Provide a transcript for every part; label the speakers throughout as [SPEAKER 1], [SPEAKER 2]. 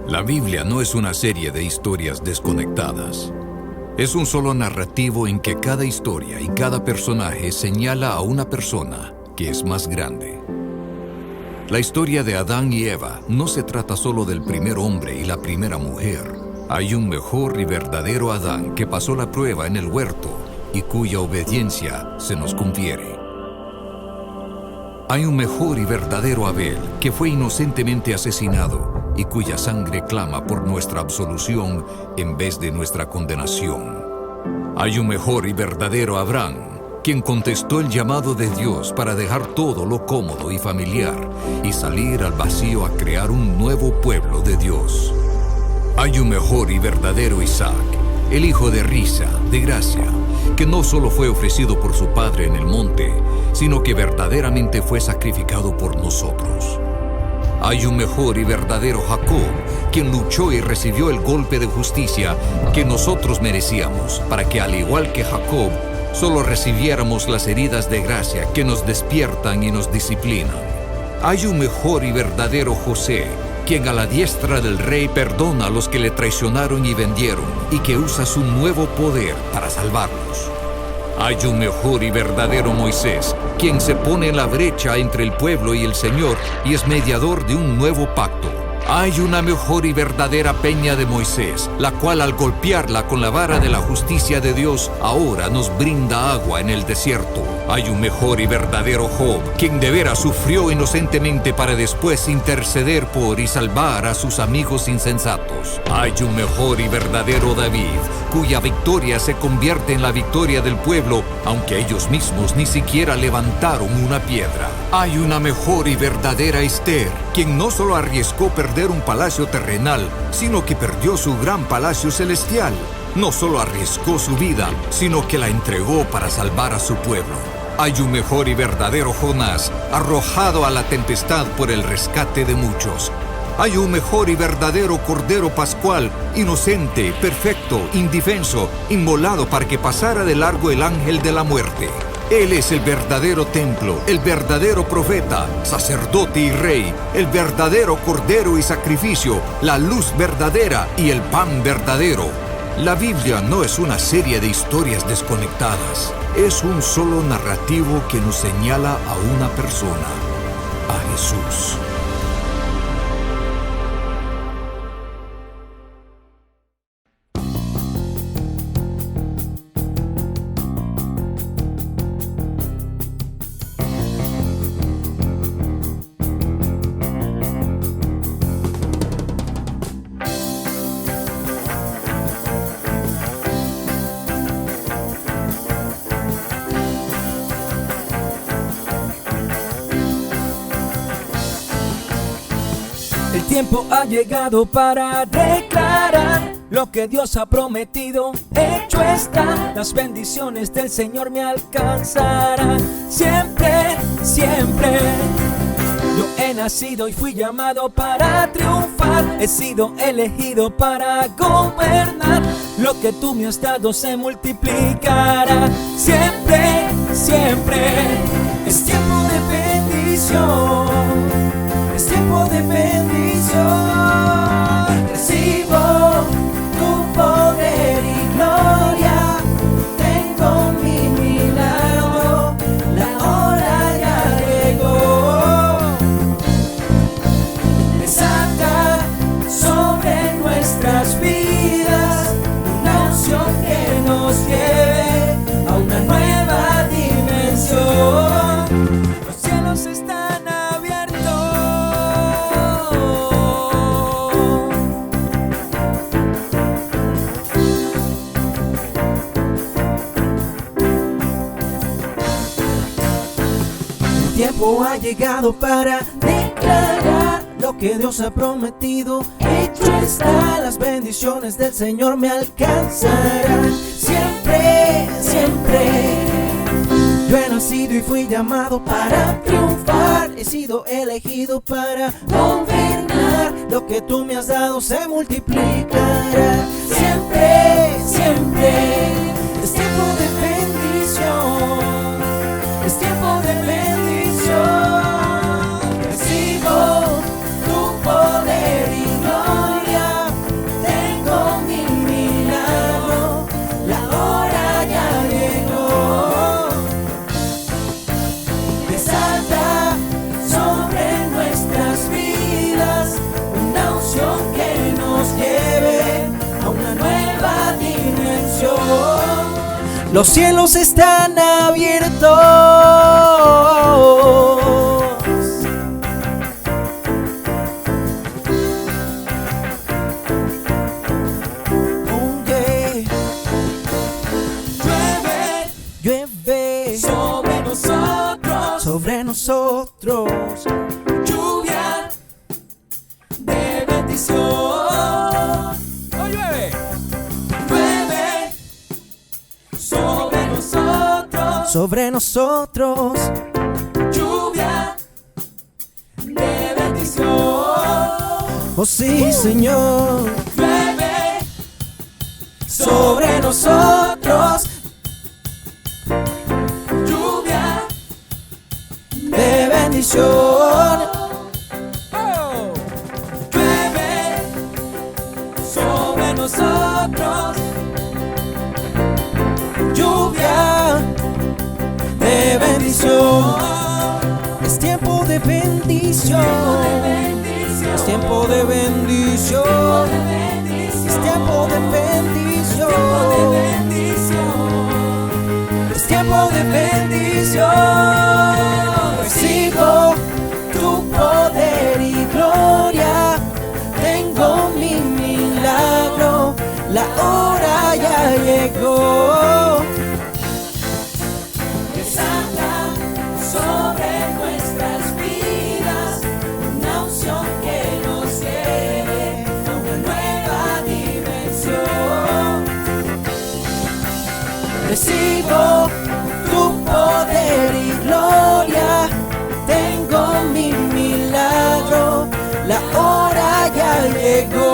[SPEAKER 1] La Biblia no es una serie de historias desconectadas. Es un solo narrativo en que cada historia y cada personaje señala a una persona que es más grande. La historia de Adán y Eva no se trata solo del primer hombre y la primera mujer. Hay un mejor y verdadero Adán que pasó la prueba en el huerto y cuya obediencia se nos confiere. Hay un mejor y verdadero Abel que fue inocentemente asesinado y cuya sangre clama por nuestra absolución en vez de nuestra condenación. Hay un mejor y verdadero Abraham, quien contestó el llamado de Dios para dejar todo lo cómodo y familiar y salir al vacío a crear un nuevo pueblo de Dios. Hay un mejor y verdadero Isaac, el hijo de risa, de gracia, que no solo fue ofrecido por su padre en el monte, sino que verdaderamente fue sacrificado por nosotros. Hay un mejor y verdadero Jacob, quien luchó y recibió el golpe de justicia que nosotros merecíamos, para que al igual que Jacob, solo recibiéramos las heridas de gracia que nos despiertan y nos disciplinan. Hay un mejor y verdadero José, quien a la diestra del rey perdona a los que le traicionaron y vendieron, y que usa su nuevo poder para salvarlos. Hay un mejor y verdadero Moisés, quien se pone en la brecha entre el pueblo y el Señor y es mediador de un nuevo pacto. Hay una mejor y verdadera peña de Moisés, la cual al golpearla con la vara de la justicia de Dios, ahora nos brinda agua en el desierto. Hay un mejor y verdadero Job, quien de veras sufrió inocentemente para después interceder por y salvar a sus amigos insensatos. Hay un mejor y verdadero David, cuya victoria se convierte en la victoria del pueblo, aunque ellos mismos ni siquiera levantaron una piedra. Hay una mejor y verdadera Esther, quien no solo arriesgó perder un palacio terrenal, sino que perdió su gran palacio celestial. No solo arriesgó su vida, sino que la entregó para salvar a su pueblo. Hay un mejor y verdadero Jonás, arrojado a la tempestad por el rescate de muchos. Hay un mejor y verdadero Cordero Pascual, inocente, perfecto, indefenso, inmolado para que pasara de largo el ángel de la muerte. Él es el verdadero templo, el verdadero profeta, sacerdote y rey, el verdadero cordero y sacrificio, la luz verdadera y el pan verdadero. La Biblia no es una serie de historias desconectadas, es un solo narrativo que nos señala a una persona, a Jesús.
[SPEAKER 2] El tiempo ha llegado para declarar lo que Dios ha prometido. Hecho está, las bendiciones del Señor me alcanzarán. Siempre, siempre. Yo he nacido y fui llamado para triunfar. He sido elegido para gobernar. Lo que tú me has dado se multiplicará. Siempre, siempre. Es tiempo de bendición. Es tiempo de bendición. Recibo tu poder y gloria. Tengo mi milagro. La hora ya llegó. Desata sobre nuestras vidas una unción que nos lleve a una nueva dimensión. Los cielos están abiertos. El tiempo ha llegado para declarar lo que Dios ha prometido. Hecho está, las bendiciones del Señor me alcanzarán. Siempre, siempre. Yo he nacido y fui llamado para triunfar. He sido elegido para gobernar. Lo que tú me has dado se multiplicará. Siempre, siempre. Es tiempo de bendición. Es tiempo de bendición. Los cielos están abiertos. Llueve sobre nosotros,
[SPEAKER 3] lluvia de bendición.
[SPEAKER 2] Oh, llueve sobre nosotros,
[SPEAKER 3] Lluvia de bendición.
[SPEAKER 2] oh sí, Señor.
[SPEAKER 3] Llueve
[SPEAKER 2] Sobre nosotros,
[SPEAKER 3] lluvia
[SPEAKER 2] de bendición. Oh.
[SPEAKER 3] llueve sobre nosotros.
[SPEAKER 2] Lluvia de bendición. Es tiempo de bendición. Es tiempo de bendición. Es tiempo de bendición. Es tiempo de bendición. Recibo tu poder y gloria. Tengo mi milagro. La hora ya llegó.
[SPEAKER 3] Desata sobre nuestras vidas una unción que nos lleve a una nueva dimensión.
[SPEAKER 2] Recibo tu poder y gloria. Tengo mi milagro. La hora ya llegó.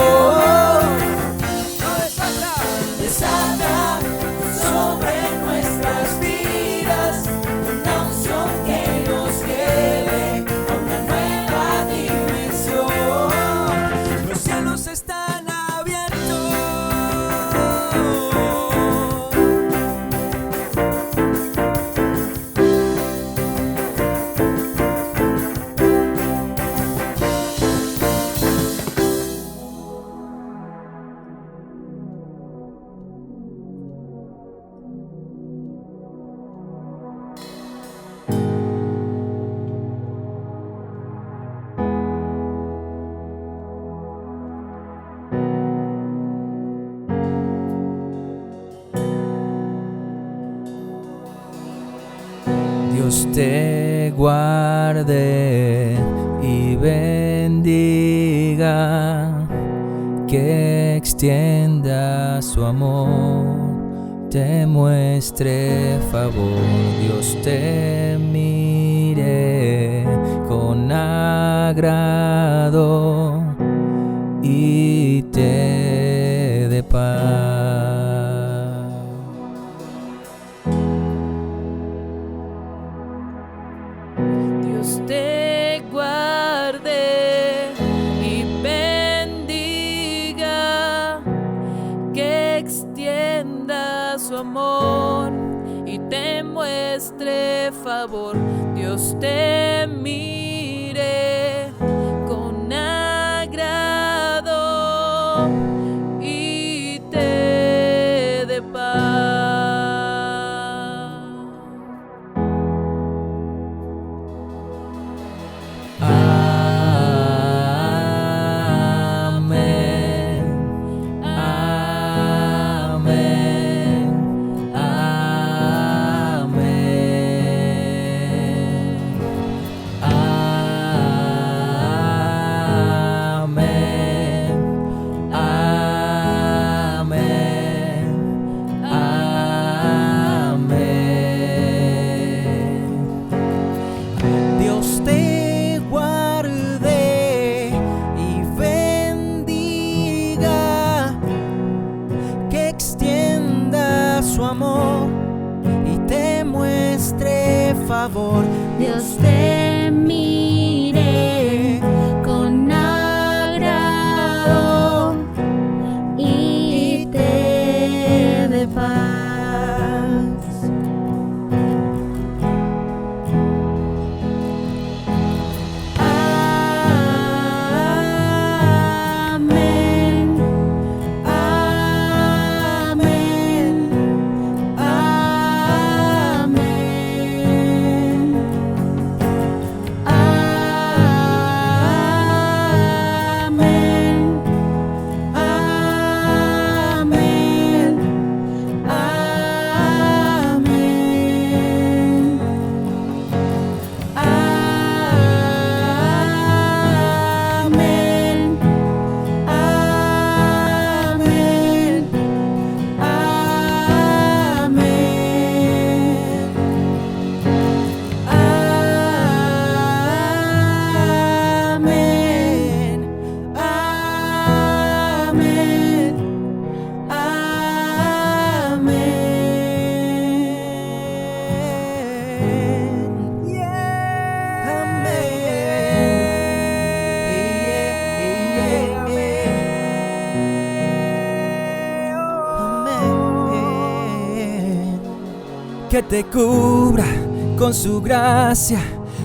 [SPEAKER 3] Desata sobre nuestras vidas una unción que nos lleve a una nueva dimensión.
[SPEAKER 2] Los cielos están abiertos. Dios te guarde y bendiga, que extienda su amor, te muestre favor. Dios te mire con agrado y te dé paz.
[SPEAKER 4] Dios te guarde y bendiga, que extienda su amor y te muestre favor. Dios te mire con agrado y te dé paz.
[SPEAKER 2] Dios te guarde y bendiga, que extienda su amor y te muestre favor.
[SPEAKER 5] Dios te mire con agrado y te dé paz. Amén, amén, amén.
[SPEAKER 2] te cubra con su gracia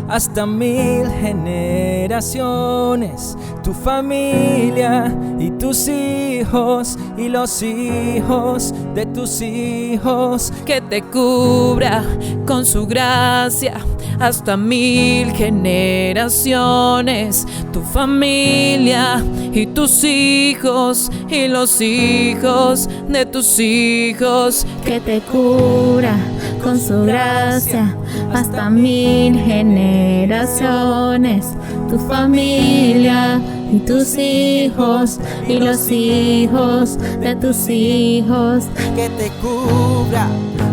[SPEAKER 2] hasta 1000 generaciones, tu familia y tus hijos y los hijos de tus hijos.
[SPEAKER 4] Que te cubra con su gracia hasta 1000 generaciones, tu familia y tus hijos y los hijos de tus hijos.
[SPEAKER 5] Que te cubra con su gracia hasta 1000 generaciones, tu familia y tus hijos y los hijos de tus hijos.
[SPEAKER 6] Que te cubra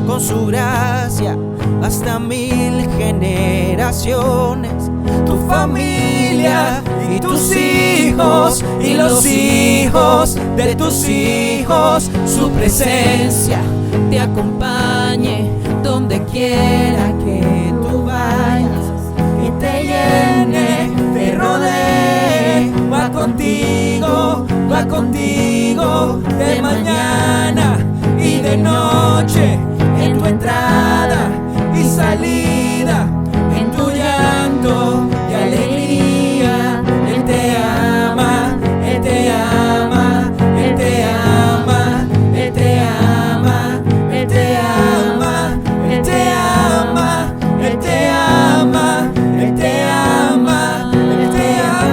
[SPEAKER 6] con su gracia hasta 1000 generaciones, tu familia y tus hijos y los hijos de tus hijos.
[SPEAKER 2] Su presencia
[SPEAKER 4] Te acompañe donde quiera que tú vayas,
[SPEAKER 2] y te llene, te rodee, va contigo de mañana y de noche, en tu entrada y salida, en tu llanto y alegría. Él te ama, Él te ama, Él te ama, Él te ama, Él te ama, Él te ama, Él te ama, Él te ama, Él te ama.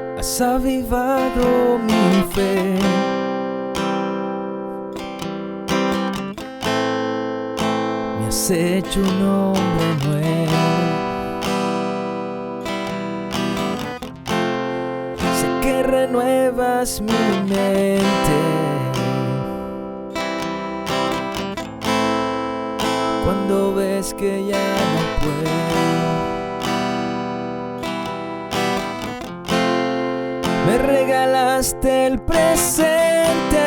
[SPEAKER 2] Amén, has avivado mi fe. Me has hecho un hombre nuevo. Sé que renuevas mi mente cuando ves que ya no puedo. Me regalaste el presente,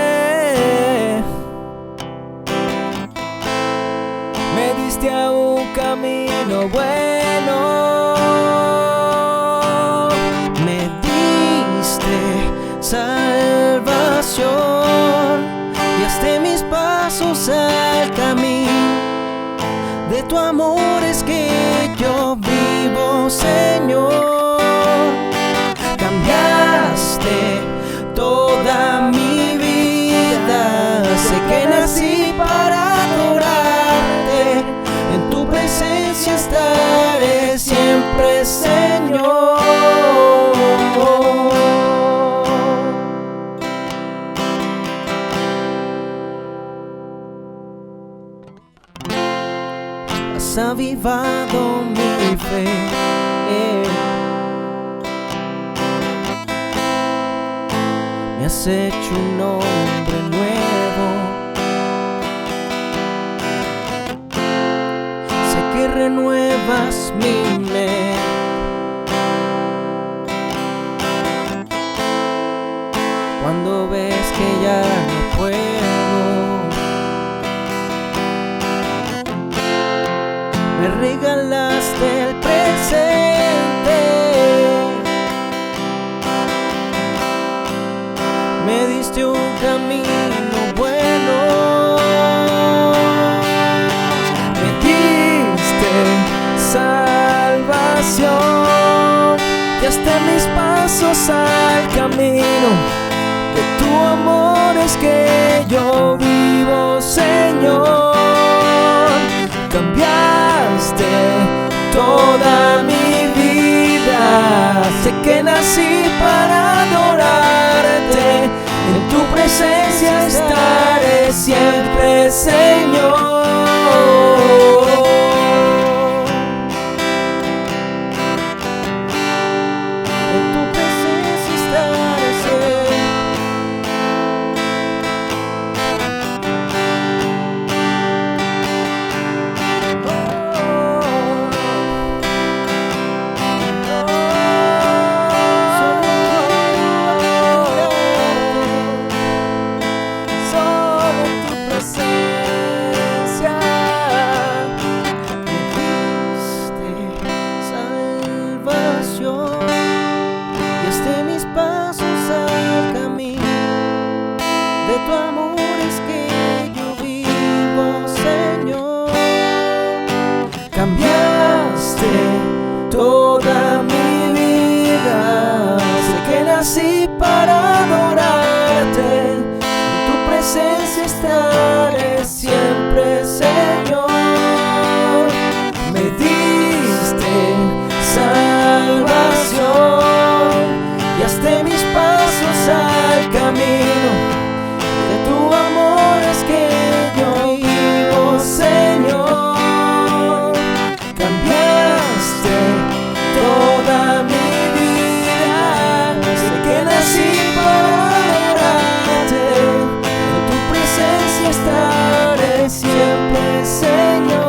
[SPEAKER 2] me diste a un camino bueno,
[SPEAKER 6] Me diste salvación, guiaste mis pasos al camino. De tu amor es que yo vivo, Señor. Cambiaste toda mi vida, sé que nací para adorarte. En tu presencia estaré siempre, Señor. Has avivado mi fe. Me has hecho un hombre nuevo. Sé que renuevas mi mente. Cuando ves que ya no puedo, me regalaste el presente. Me diste un camino bueno. Me diste salvación. Guiaste mis pasos al camino. De tu amor es que yo vivo, Señor. Cambiaste toda mi vida. Sé que nací para adorarte. En tu presencia estaré siempre, Señor. En tu presencia estaré siempre. Toda mi vida, sé que nací para adorarte. En tu presencia estaré siempre, Señor. Me diste salvación, guiaste mis pasos al camino. De tu amor es que yo vivo, Señor. Toda mi vida, sé que nací para adorarte. En tu presencia estaré siempre, Señor.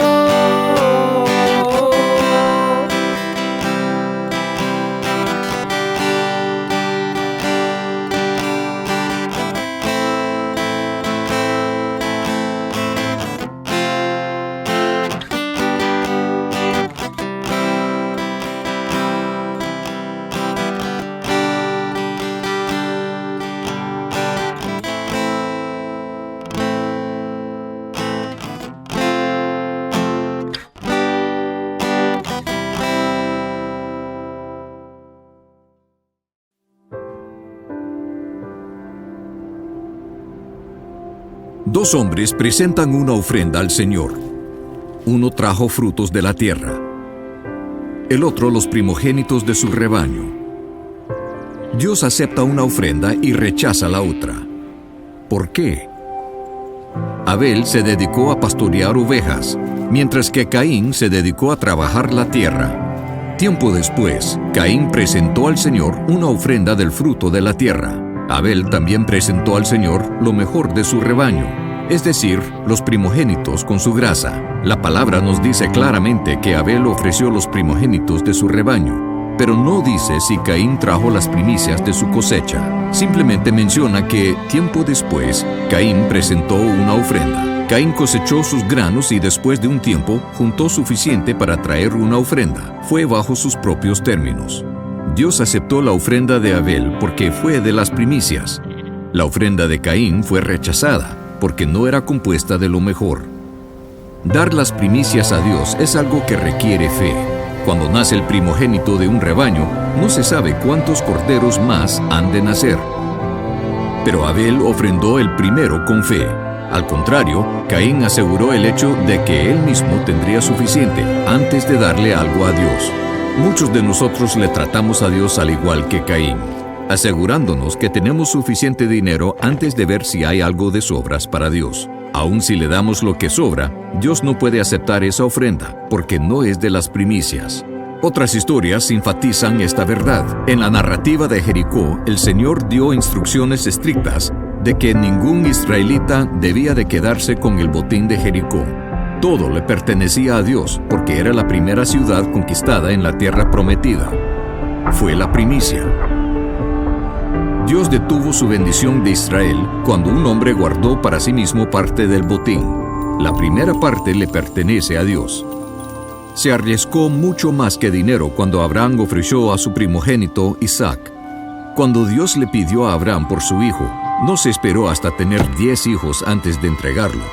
[SPEAKER 1] Dos hombres presentan una ofrenda al Señor. Uno trajo frutos de la tierra, el otro los primogénitos de su rebaño. Dios acepta una ofrenda y rechaza la otra. ¿Por qué? Abel se dedicó a pastorear ovejas, mientras que Caín se dedicó a trabajar la tierra. Tiempo después, Caín presentó al Señor una ofrenda del fruto de la tierra. Abel también presentó al Señor lo mejor de su rebaño, es decir, los primogénitos con su grasa. La palabra nos dice claramente que Abel ofreció los primogénitos de su rebaño, pero no dice si Caín trajo las primicias de su cosecha. Simplemente menciona que, tiempo después, Caín presentó una ofrenda. Caín cosechó sus granos y después de un tiempo juntó suficiente para traer una ofrenda. Fue bajo sus propios términos. Dios aceptó la ofrenda de Abel porque fue de las primicias. La ofrenda de Caín fue rechazada porque no era compuesta de lo mejor. Dar las primicias a Dios es algo que requiere fe. Cuando nace el primogénito de un rebaño, no se sabe cuántos corderos más han de nacer. Pero Abel ofrendó el primero con fe. Al contrario, Caín aseguró el hecho de que él mismo tendría suficiente antes de darle algo a Dios. Muchos de nosotros le tratamos a Dios al igual que Caín, asegurándonos que tenemos suficiente dinero antes de ver si hay algo de sobras para Dios. Aun si le damos lo que sobra, Dios no puede aceptar esa ofrenda, porque no es de las primicias. Otras historias enfatizan esta verdad. En la narrativa de Jericó, el Señor dio instrucciones estrictas de que ningún israelita debía de quedarse con el botín de Jericó. Todo le pertenecía a Dios, porque era la primera ciudad conquistada en la tierra prometida. Fue la primicia. Dios detuvo su bendición de Israel cuando un hombre guardó para sí mismo parte del botín. La primera parte le pertenece a Dios. Se arriesgó mucho más que dinero cuando Abraham ofreció a su primogénito Isaac. Cuando Dios le pidió a Abraham por su hijo, no se esperó hasta tener 10 hijos antes de entregarlo.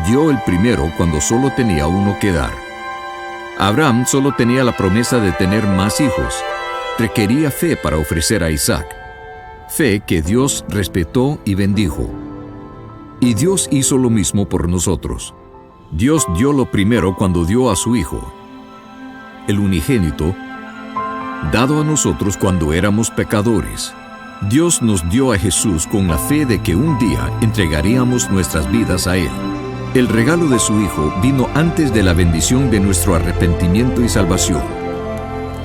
[SPEAKER 1] Dio el primero cuando solo tenía uno que dar. Abraham solo tenía la promesa de tener más hijos. Requería fe para ofrecer a Isaac. Fe que Dios respetó y bendijo. Y Dios hizo lo mismo por nosotros. Dios dio lo primero cuando dio a su Hijo, el unigénito, dado a nosotros cuando éramos pecadores. Dios nos dio a Jesús con la fe de que un día entregaríamos nuestras vidas a Él. El regalo de su Hijo vino antes de la bendición de nuestro arrepentimiento y salvación.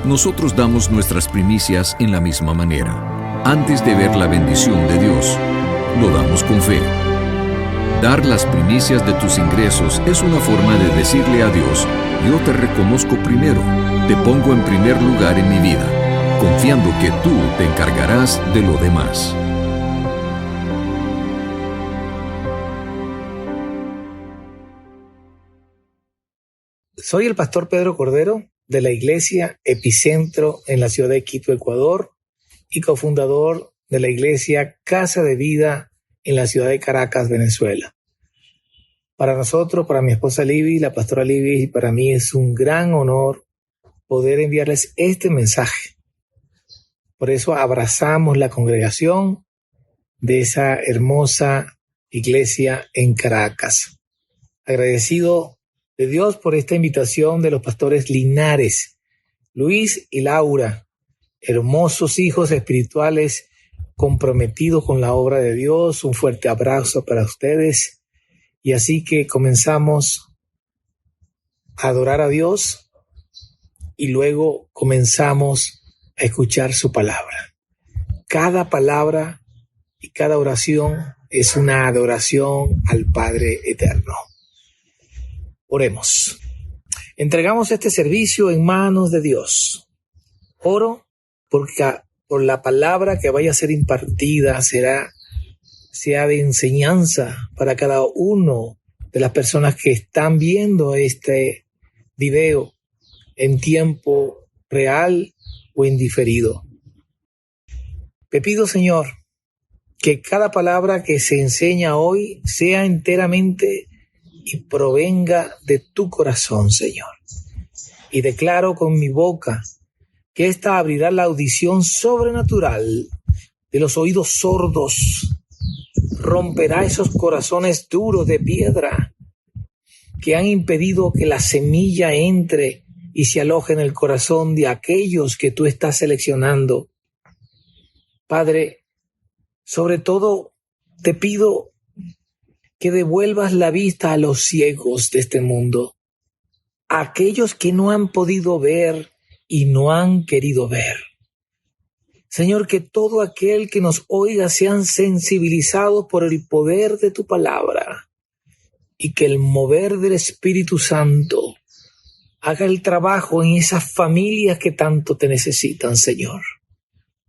[SPEAKER 1] Nosotros damos nuestras primicias en la misma manera. Antes de ver la bendición de Dios, lo damos con fe. Dar las primicias de tus ingresos es una forma de decirle a Dios: yo te reconozco primero, te pongo en primer lugar en mi vida, confiando que tú te encargarás de lo demás.
[SPEAKER 7] Soy el pastor Pedro Cordero de la iglesia Epicentro en la ciudad de Quito, Ecuador, y cofundador de la iglesia Casa de Vida en la ciudad de Caracas, Venezuela. Para nosotros, para mi esposa Libby, la pastora Libby, y para mí es un gran honor poder enviarles este mensaje. Por eso abrazamos la congregación de esa hermosa iglesia en Caracas. Agradecido de Dios por esta invitación de los pastores Linares, Luis y Laura, hermosos hijos espirituales comprometidos con la obra de Dios. Un fuerte abrazo para ustedes. Y así que comenzamos a adorar a Dios y luego comenzamos a escuchar su palabra. Cada palabra y cada oración es una adoración al Padre Eterno. Oremos. Entregamos este servicio en manos de Dios. Oro porque por la palabra que vaya a ser impartida sea de enseñanza para cada uno de las personas que están viendo este video en tiempo real o en diferido. Te pido, Señor, que cada palabra que se enseña hoy sea enteramente y provenga de tu corazón, Señor. Y declaro con mi boca que ésta abrirá la audición sobrenatural de los oídos sordos, romperá esos corazones duros de piedra que han impedido que la semilla entre y se aloje en el corazón de aquellos que tú estás seleccionando. Padre, sobre todo te pido que devuelvas la vista a los ciegos de este mundo, a aquellos que no han podido ver y no han querido ver. Señor, que todo aquel que nos oiga sean sensibilizados por el poder de tu palabra y que el mover del Espíritu Santo haga el trabajo en esas familias que tanto te necesitan, Señor.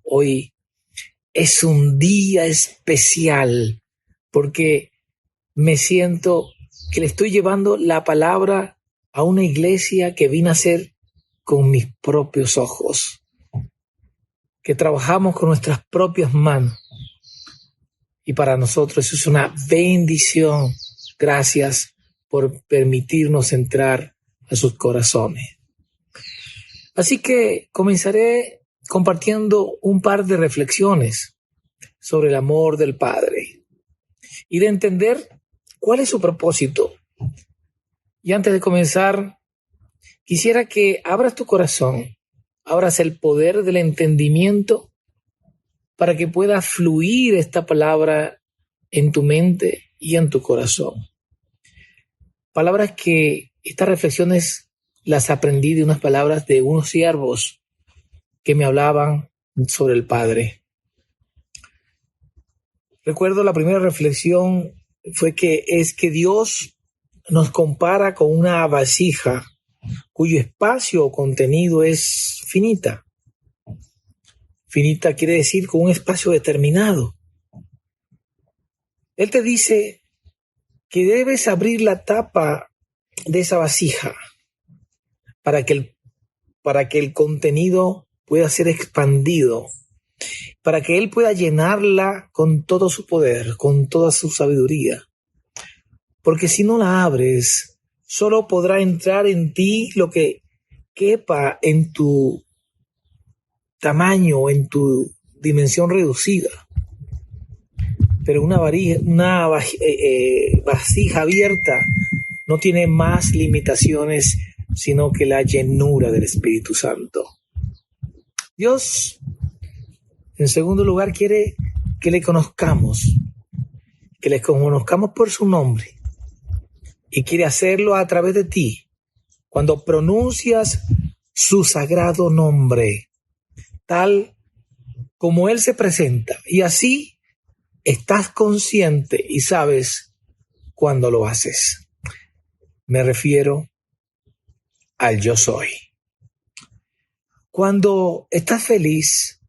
[SPEAKER 7] Hoy es un día especial porque me siento que le estoy llevando la palabra a una iglesia que vine a ser con mis propios ojos, que trabajamos con nuestras propias manos. Y para nosotros eso es una bendición. Gracias por permitirnos entrar a sus corazones. Así que comenzaré compartiendo un par de reflexiones sobre el amor del Padre y de entender cuál es su propósito. Y antes de comenzar, quisiera que abras tu corazón, abras el poder del entendimiento para que pueda fluir esta palabra en tu mente y en tu corazón. Palabras que estas reflexiones las aprendí de unas palabras de unos siervos que me hablaban sobre el Padre. Recuerdo la primera reflexión fue que Dios nos compara con una vasija cuyo espacio o contenido es finita. Finita quiere decir con un espacio determinado. Él te dice que debes abrir la tapa de esa vasija para que el contenido pueda ser expandido, para que Él pueda llenarla con todo su poder, con toda su sabiduría. Porque si no la abres, solo podrá entrar en ti lo que quepa en tu tamaño, en tu dimensión reducida. Pero una vasija abierta no tiene más limitaciones sino que la llenura del Espíritu Santo. Dios, en segundo lugar, quiere que le conozcamos por su nombre, y quiere hacerlo a través de ti, cuando pronuncias su sagrado nombre, tal como Él se presenta, y así estás consciente y sabes cuando lo haces. Me refiero al yo soy. Cuando estás feliz,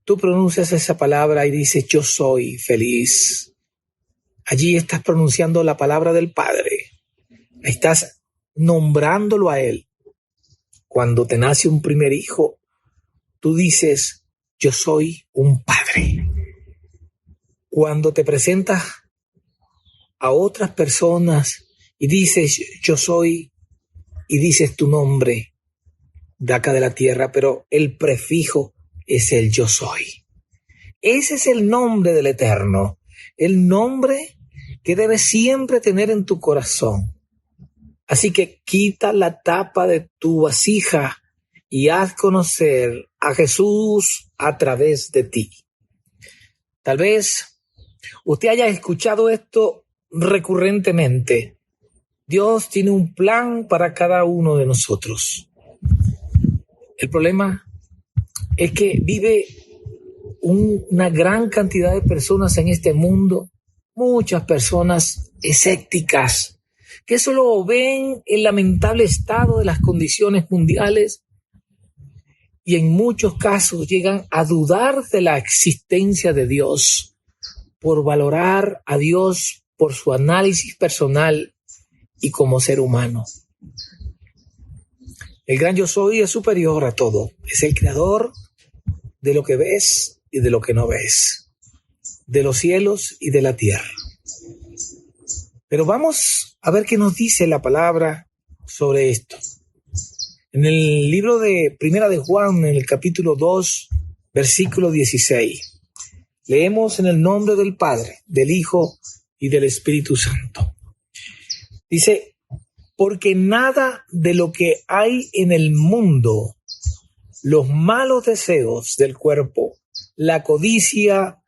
[SPEAKER 7] tú pronuncias esa palabra y dices yo soy feliz. Allí estás pronunciando la palabra del Padre. Estás nombrándolo a Él. Cuando te nace un primer hijo, tú dices yo soy un padre. Cuando te presentas a otras personas y dices yo soy, y dices tu nombre de acá de la tierra, pero el prefijo es el yo soy. Ese es el nombre del Eterno, el nombre que debes siempre tener en tu corazón. Así que quita la tapa de tu vasija y haz conocer a Jesús a través de ti. Tal vez usted haya escuchado esto recurrentemente. Dios tiene un plan para cada uno de nosotros. El problema es que vive una gran cantidad de personas en este mundo, muchas personas escépticas, que solo ven el lamentable estado de las condiciones mundiales y en muchos casos llegan a dudar de la existencia de Dios por valorar a Dios por su análisis personal y como ser humano. El gran yo soy es superior a todo. Es el creador de lo que ves y de lo que no ves, de los cielos y de la tierra. Pero vamos a ver qué nos dice la palabra sobre esto. En el libro de Primera de Juan, en el capítulo 2, versículo 16, leemos en el nombre del Padre, del Hijo y del Espíritu Santo. Dice, porque nada de lo que hay en el mundo, los malos deseos del cuerpo, la codicia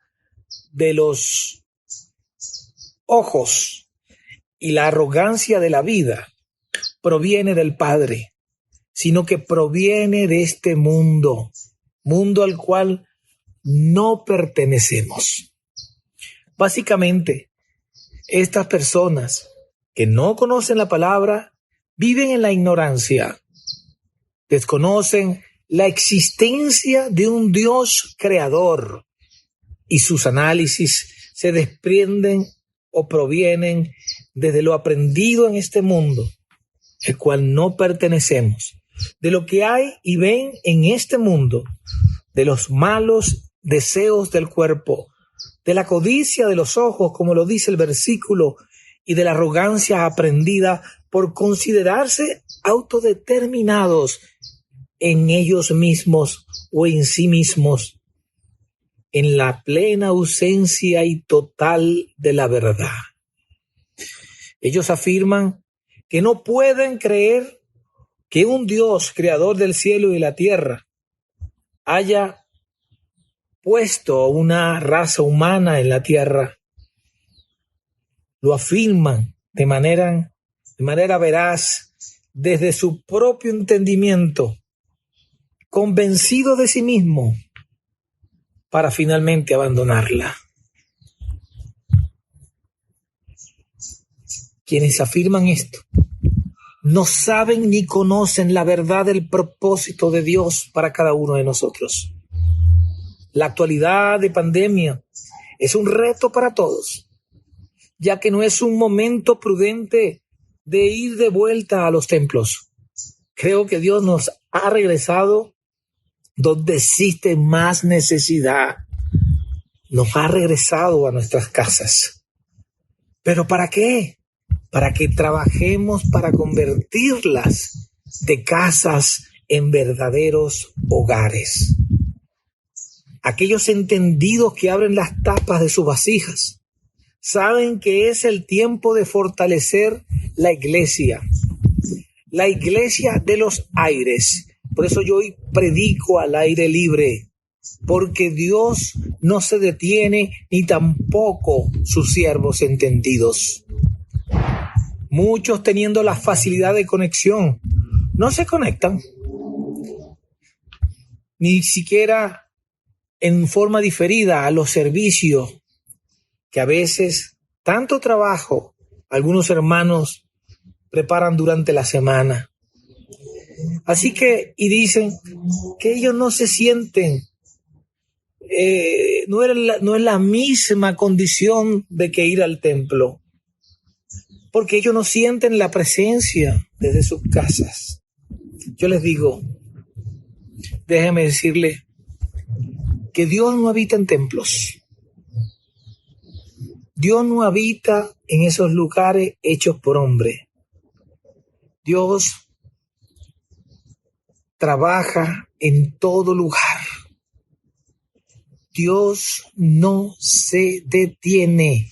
[SPEAKER 7] de los ojos y la arrogancia de la vida, proviene del Padre, sino que proviene de este mundo al cual no pertenecemos. Básicamente, estas personas que no conocen la palabra viven en la ignorancia, desconocen la existencia de un Dios creador y sus análisis se desprenden o provienen desde lo aprendido en este mundo, el cual no pertenecemos, de lo que hay y ven en este mundo, de los malos deseos del cuerpo, de la codicia de los ojos, como lo dice el versículo, y de la arrogancia aprendida por considerarse autodeterminados en ellos mismos o en sí mismos, en la plena ausencia y total de la verdad. Ellos afirman que no pueden creer que un Dios creador del cielo y la tierra haya puesto una raza humana en la tierra. Lo afirman de manera de manera veraz, desde su propio entendimiento, convencido de sí mismo, para finalmente abandonarla. Quienes afirman esto no saben ni conocen la verdad del propósito de Dios para cada uno de nosotros. La actualidad de pandemia es un reto para todos, ya que no es un momento prudente de ir de vuelta a los templos. Creo que Dios nos ha regresado donde existe más necesidad. Nos ha regresado a nuestras casas. ¿Pero para qué? Para que trabajemos para convertirlas de casas en verdaderos hogares. Aquellos entendidos que abren las tapas de sus vasijas saben que es el tiempo de fortalecer la iglesia de los aires. Por eso yo hoy predico al aire libre, porque Dios no se detiene ni tampoco sus siervos entendidos. Muchos, teniendo la facilidad de conexión, no se conectan, ni siquiera en forma diferida a los servicios que a veces tanto trabajo algunos hermanos preparan durante la semana. Así que, y dicen que ellos no se sienten, no es la misma condición de que ir al templo, porque ellos no sienten la presencia desde sus casas. Yo les digo, déjenme decirle que Dios no habita en templos. Dios no habita en esos lugares hechos por hombre. Dios trabaja en todo lugar. Dios no se detiene.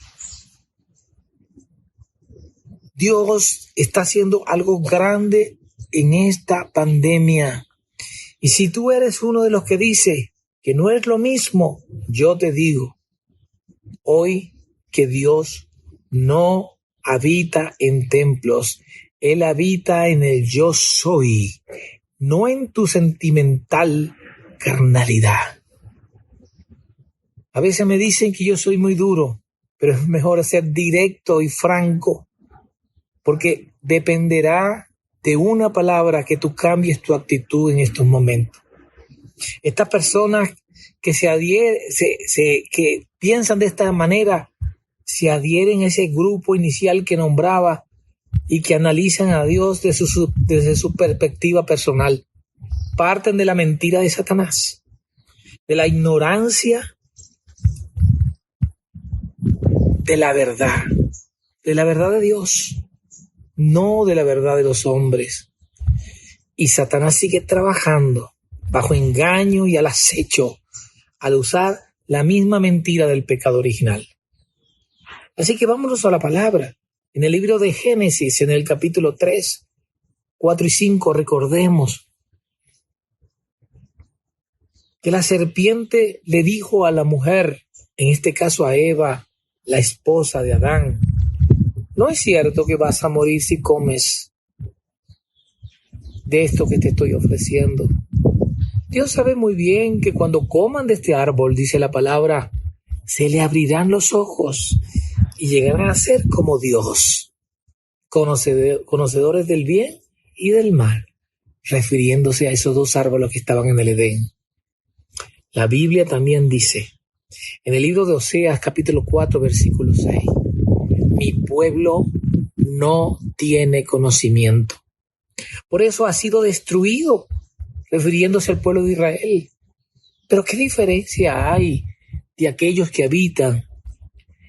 [SPEAKER 7] Dios está haciendo algo grande en esta pandemia. Y si tú eres uno de los que dice que no es lo mismo, yo te digo hoy que Dios no habita en templos. Él habita en el yo soy, no en tu sentimental carnalidad. A veces me dicen que yo soy muy duro, pero es mejor ser directo y franco, porque dependerá de una palabra que tú cambies tu actitud en estos momentos. Estas personas que que piensan de esta manera se adhieren a ese grupo inicial que nombraba y que analizan a Dios desde su perspectiva personal. Parten de la mentira de Satanás, de la ignorancia de la verdad de Dios, no de la verdad de los hombres. Y Satanás sigue trabajando bajo engaño y al acecho al usar la misma mentira del pecado original. Así que vámonos a la palabra. En el libro de Génesis, en el capítulo 3, 4 y 5, recordemos que la serpiente le dijo a la mujer, en este caso a Eva, la esposa de Adán, no es cierto que vas a morir si comes de esto que te estoy ofreciendo. Dios sabe muy bien que cuando coman de este árbol, dice la palabra, se le abrirán los ojos y llegarán a ser como Dios, conocedores del bien y del mal, refiriéndose a esos dos árboles que estaban en el Edén. La Biblia también dice, en el libro de Oseas, capítulo 4, versículo 6, mi pueblo no tiene conocimiento. Por eso ha sido destruido, refiriéndose al pueblo de Israel. Pero ¿qué diferencia hay de aquellos que habitan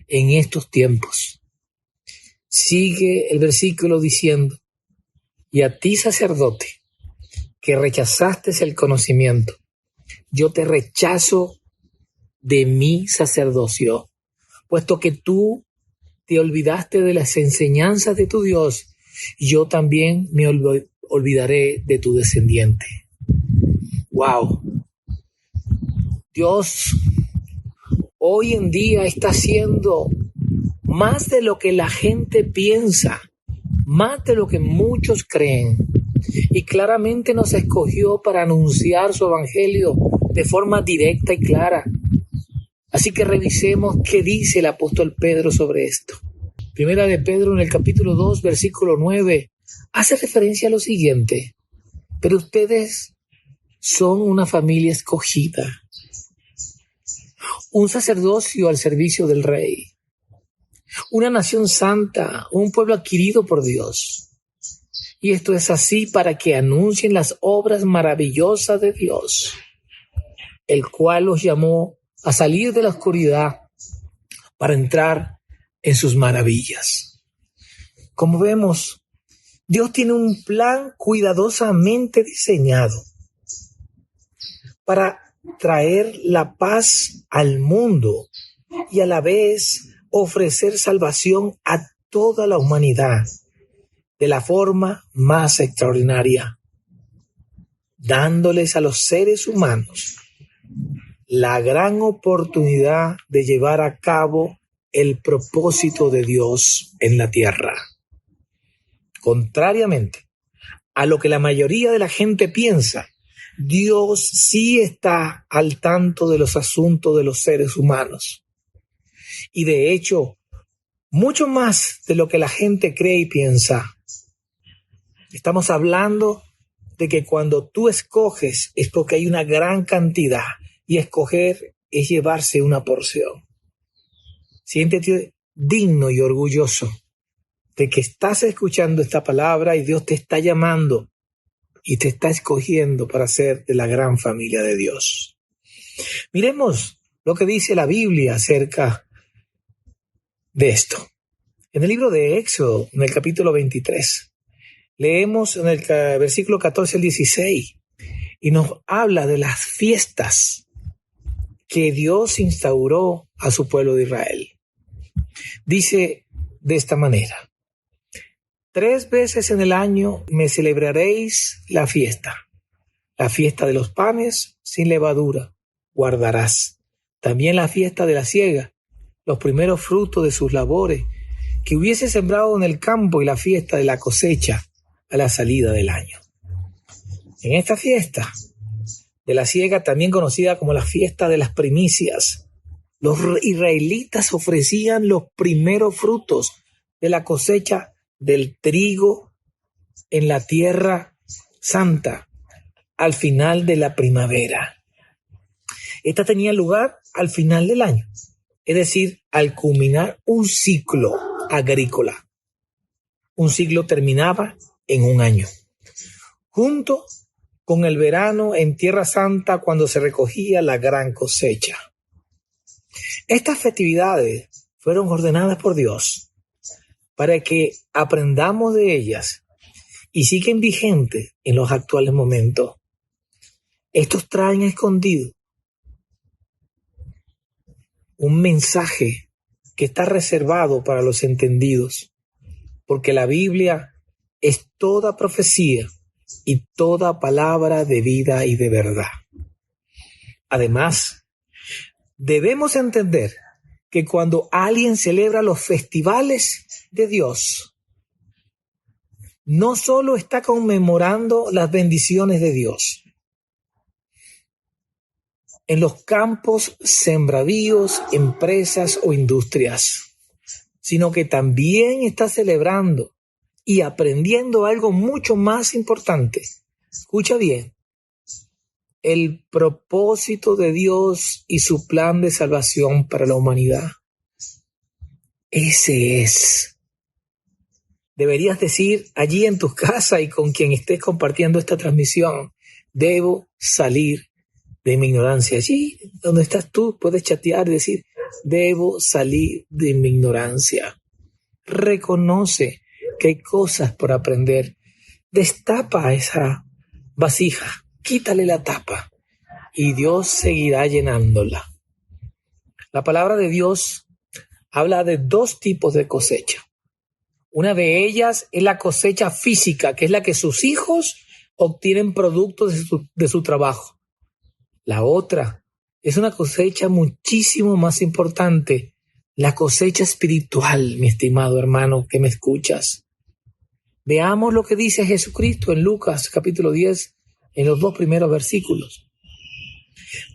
[SPEAKER 7] en estos tiempos? Sigue el versículo diciendo, y a ti, sacerdote, que rechazaste el conocimiento, yo te rechazo de mi sacerdocio, puesto que tú te olvidaste de las enseñanzas de tu Dios, yo también me olvidaré de tu descendiente. ¡Wow! Dios hoy en día está haciendo más de lo que la gente piensa más de lo que muchos creen, y claramente nos escogió para anunciar su evangelio de forma directa y clara. Así que revisemos qué dice el apóstol Pedro sobre esto. Primera de Pedro, en el capítulo 2, versículo 9, hace referencia a lo siguiente: pero ustedes son una familia escogida, un sacerdocio al servicio del Rey, una nación santa, un pueblo adquirido por Dios. Y esto es así para que anuncien las obras maravillosas de Dios, el cual los llamó a salir de la oscuridad para entrar en sus maravillas. Como vemos, Dios tiene un plan cuidadosamente diseñado para traer la paz al mundo y a la vez ofrecer salvación a toda la humanidad de la forma más extraordinaria, dándoles a los seres humanos la gran oportunidad de llevar a cabo el propósito de Dios en la tierra. Contrariamente a lo que la mayoría de la gente piensa, Dios sí está al tanto de los asuntos de los seres humanos. Y de hecho, mucho más de lo que la gente cree y piensa. Estamos hablando de que cuando tú escoges es porque hay una gran cantidad, y escoger es llevarse una porción. Siéntete digno y orgulloso de que estás escuchando esta palabra y Dios te está llamando y te está escogiendo para ser de la gran familia de Dios. Miremos lo que dice la Biblia acerca de esto. En el libro de Éxodo, en el capítulo 23, leemos en el versículo 14 al 16 y nos habla de las fiestas que Dios instauró a su pueblo de Israel. Dice de esta manera: 3 veces en el año me celebraréis la fiesta de los panes sin levadura guardarás, también la fiesta de la siega, los primeros frutos de sus labores que hubiese sembrado en el campo, y la fiesta de la cosecha a la salida del año. En esta fiesta de la siega, también conocida como la fiesta de las primicias, los israelitas ofrecían los primeros frutos de la cosecha del trigo en la tierra santa al final de la primavera. Esta tenía lugar al final del año, es decir, al culminar un ciclo agrícola. Un ciclo terminaba en un año, junto con el verano en Tierra Santa, cuando se recogía la gran cosecha. Estas festividades fueron ordenadas por Dios para que aprendamos de ellas y siguen vigentes en los actuales momentos. Estos traen escondido un mensaje que está reservado para los entendidos, porque la Biblia es toda profecía y toda palabra de vida y de verdad. Además, debemos entender que cuando alguien celebra los festivales de Dios, no solo está conmemorando las bendiciones de Dios en los campos, sembradíos, empresas o industrias, sino que también está celebrando y aprendiendo algo mucho más importante. Escucha bien: el propósito de Dios y su plan de salvación para la humanidad. Ese es. Deberías decir allí en tu casa y con quien estés compartiendo esta transmisión: debo salir de mi ignorancia. Allí donde estás tú puedes chatear y decir: debo salir de mi ignorancia. Reconoce que hay cosas por aprender. Destapa esa vasija, quítale la tapa y Dios seguirá llenándola. La palabra de Dios habla de 2 tipos de cosecha. Una de ellas es la cosecha física, que es la que sus hijos obtienen productos de su trabajo. La otra es una cosecha muchísimo más importante, la cosecha espiritual, mi estimado hermano que me escuchas. Veamos lo que dice Jesucristo en Lucas capítulo 10, en los 2 primeros versículos.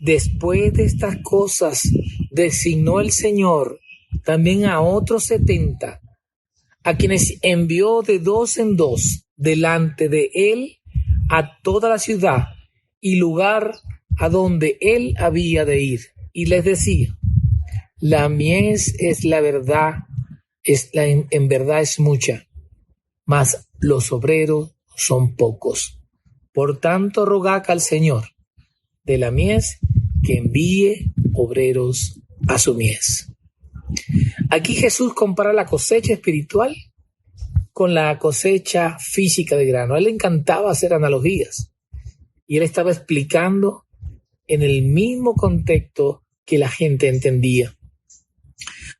[SPEAKER 7] Después de estas cosas, designó el Señor también a otros 70, a quienes envió de 2 en 2 delante de él a toda la ciudad y lugar a donde él había de ir. Y les decía: la mies es la verdad, en verdad es mucha, mas los obreros son pocos. Por tanto, rogad al Señor de la mies que envíe obreros a su mies. Aquí Jesús compara la cosecha espiritual con la cosecha física de grano. A él le encantaba hacer analogías y él estaba explicando en el mismo contexto que la gente entendía.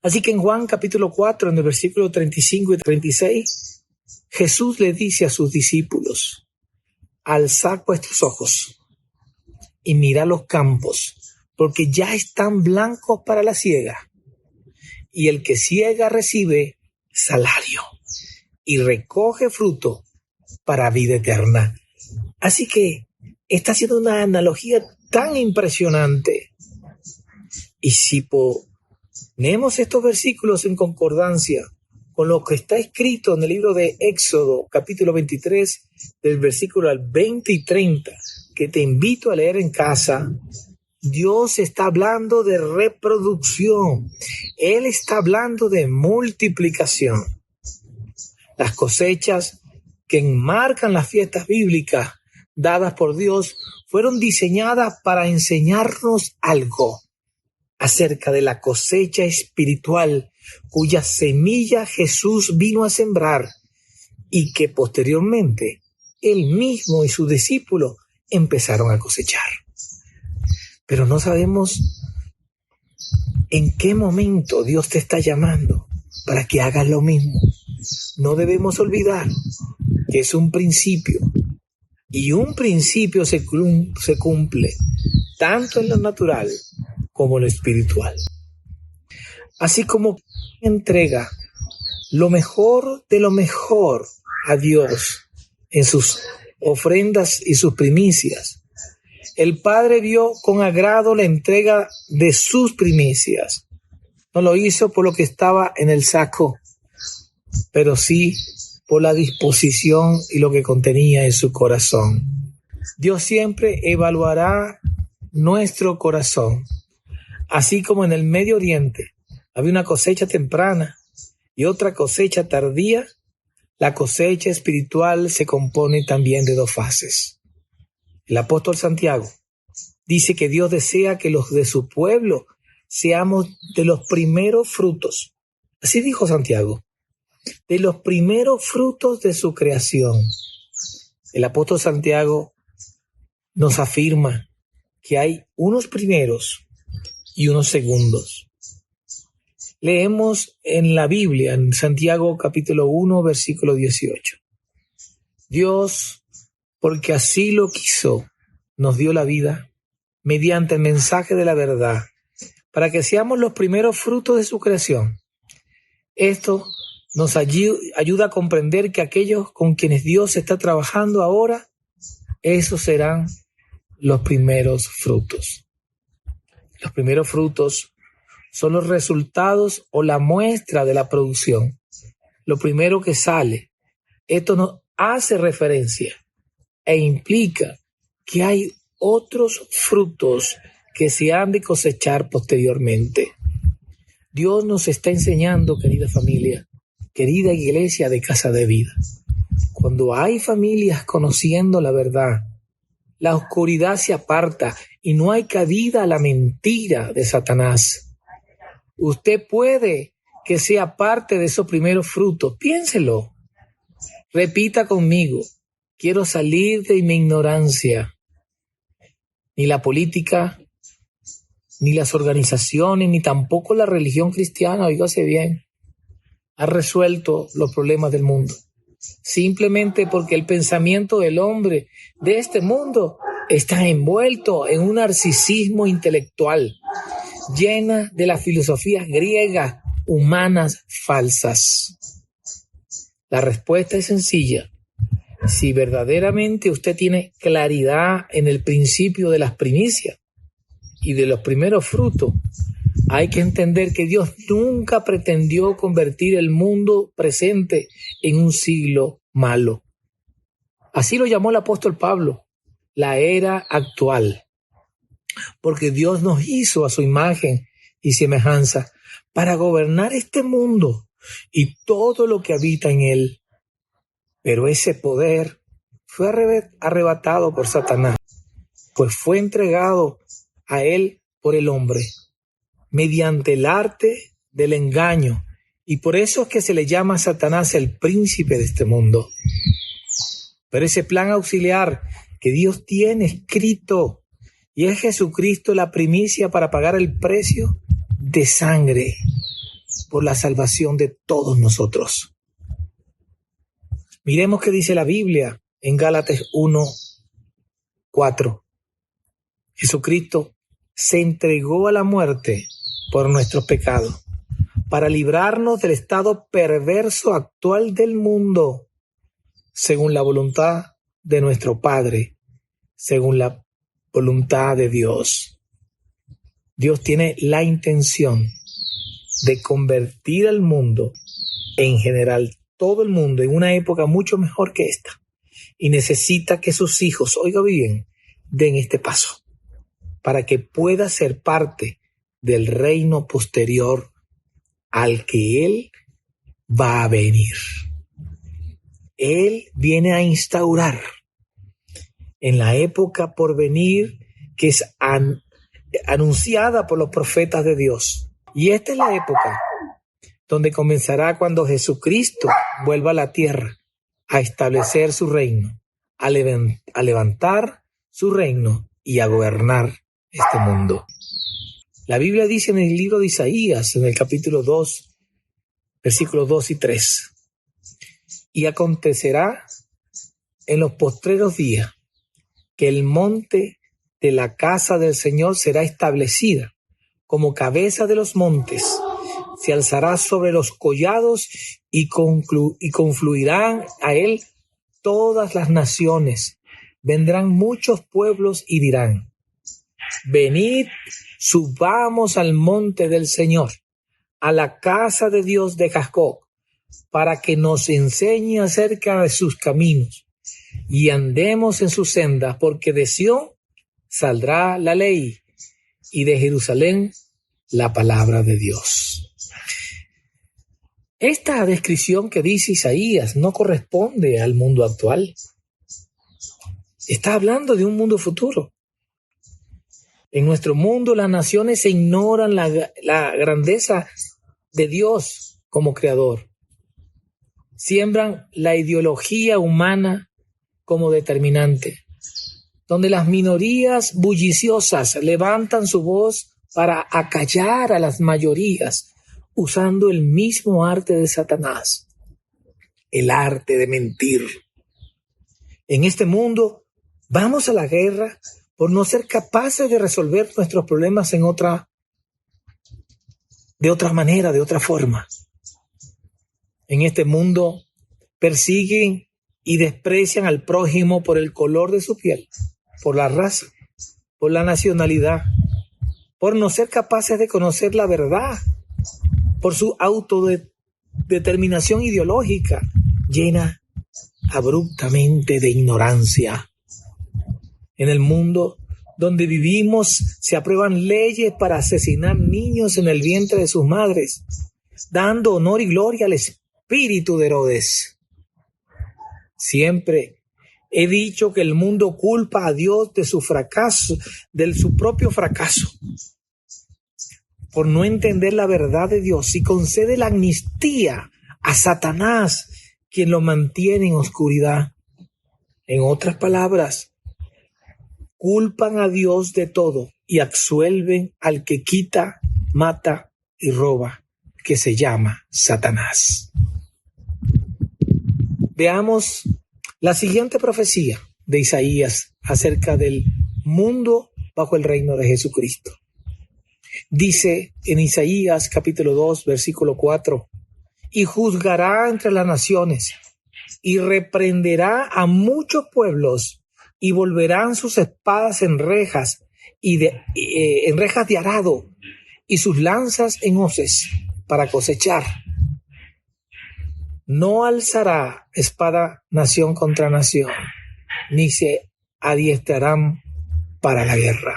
[SPEAKER 7] Así que en Juan capítulo 4, en el versículo 35 y 36, Jesús le dice a sus discípulos: alzad vuestros ojos y mirad los campos, porque ya están blancos para la siega. Y el que siega recibe salario y recoge fruto para vida eterna. Así que está haciendo una analogía tan impresionante. Y si ponemos estos versículos en concordancia con lo que está escrito en el libro de Éxodo, capítulo 23, del versículo al 20 y 30, que te invito a leer en casa, Dios está hablando de reproducción. Él está hablando de multiplicación. Las cosechas que enmarcan las fiestas bíblicas dadas por Dios fueron diseñadas para enseñarnos algo acerca de la cosecha espiritual cuya semilla Jesús vino a sembrar y que posteriormente él mismo y sus discípulos empezaron a cosechar. Pero no sabemos en qué momento Dios te está llamando para que hagas lo mismo. No debemos olvidar que es un principio, y un principio se cumple tanto en lo natural como en lo espiritual. Así como entrega lo mejor de lo mejor a Dios en sus ofrendas y sus primicias, el Padre vio con agrado la entrega de sus primicias. No lo hizo por lo que estaba en el saco, pero sí por la disposición y lo que contenía en su corazón. Dios siempre evaluará nuestro corazón. Así como en el Medio Oriente había una cosecha temprana y otra cosecha tardía, la cosecha espiritual se compone también de 2 fases. El apóstol Santiago dice que Dios desea que los de su pueblo seamos de los primeros frutos. Así dijo Santiago, de los primeros frutos de su creación. El apóstol Santiago nos afirma que hay unos primeros y unos segundos. Leemos en la Biblia, en Santiago capítulo 1, versículo 18. Dios, porque así lo quiso, nos dio la vida mediante el mensaje de la verdad, para que seamos los primeros frutos de su creación. Esto nos ayuda a comprender que aquellos con quienes Dios está trabajando ahora, esos serán los primeros frutos. Los primeros frutos son los resultados o la muestra de la producción. Lo primero que sale. Esto nos hace referencia e implica que hay otros frutos que se han de cosechar posteriormente. Dios nos está enseñando, querida familia, querida iglesia de Casa de Vida. Cuando hay familias conociendo la verdad, la oscuridad se aparta y no hay cabida a la mentira de Satanás. Usted puede que sea parte de esos primeros frutos. Piénselo. Repita conmigo. Quiero salir de mi ignorancia. Ni la política, ni las organizaciones, ni tampoco la religión cristiana, oígase bien, ha resuelto los problemas del mundo. Simplemente porque el pensamiento del hombre de este mundo está envuelto en un narcisismo intelectual, llena de las filosofías griegas humanas falsas. La respuesta es sencilla. Si verdaderamente usted tiene claridad en el principio de las primicias y de los primeros frutos, hay que entender que Dios nunca pretendió convertir el mundo presente en un siglo malo. Así lo llamó el apóstol Pablo, la era actual. Porque Dios nos hizo a su imagen y semejanza para gobernar este mundo y todo lo que habita en él. Pero ese poder fue arrebatado por Satanás, pues fue entregado a él por el hombre, mediante el arte del engaño. Y por eso es que se le llama a Satanás el príncipe de este mundo. Pero ese plan auxiliar que Dios tiene escrito, y es Jesucristo la primicia para pagar el precio de sangre por la salvación de todos nosotros. Miremos qué dice la Biblia en Gálatas 1:4. Jesucristo se entregó a la muerte por nuestros pecados, para librarnos del estado perverso actual del mundo, según la voluntad de nuestro Padre, según la voluntad de Dios. Dios tiene la intención de convertir al mundo, en general todo el mundo, en una época mucho mejor que esta. Y necesita que sus hijos, oiga bien, den este paso para que pueda ser parte del reino posterior al que Él va a venir. Él viene a instaurar en la época por venir que es anunciada por los profetas de Dios. Y esta es la época donde comenzará cuando Jesucristo vuelva a la tierra a establecer su reino, a levantar su reino y a gobernar este mundo. La Biblia dice en el libro de Isaías, en el capítulo 2, versículos 2 y 3, y acontecerá en los postreros días que el monte de la casa del Señor será establecida como cabeza de los montes, se alzará sobre los collados y confluirán a él todas las naciones. Vendrán muchos pueblos y dirán: venid, subamos al monte del Señor, a la casa de Dios de Jacob, para que nos enseñe acerca de sus caminos y andemos en sus sendas, porque de Sión saldrá la ley y de Jerusalén la palabra de Dios. Esta descripción que dice Isaías no corresponde al mundo actual. Está hablando de un mundo futuro. En nuestro mundo las naciones ignoran la grandeza de Dios como creador. Siembran la ideología humana como determinante, donde las minorías bulliciosas levantan su voz para acallar a las mayorías, usando el mismo arte de Satanás, el arte de mentir. En este mundo vamos a la guerra por no ser capaces de resolver nuestros problemas de otra manera, de otra forma. En este mundo persiguen y desprecian al prójimo por el color de su piel, por la raza, por la nacionalidad, por no ser capaces de conocer la verdad, por su autodeterminación ideológica llena abruptamente de ignorancia. En el mundo donde vivimos se aprueban leyes para asesinar niños en el vientre de sus madres, dando honor y gloria al espíritu de Herodes. Siempre he dicho que el mundo culpa a Dios de su fracaso, de su propio fracaso, por no entender la verdad de Dios, y concede la amnistía a Satanás, quien lo mantiene en oscuridad. En otras palabras, culpan a Dios de todo y absuelven al que quita, mata y roba, que se llama Satanás. Veamos la siguiente profecía de Isaías acerca del mundo bajo el reino de Jesucristo. Dice en Isaías capítulo 2, versículo 4, y juzgará entre las naciones, y reprenderá a muchos pueblos, y volverán sus espadas en rejas, en rejas de arado, y sus lanzas en hoces, para cosechar. No alzará espada nación contra nación, ni se adiestrarán para la guerra.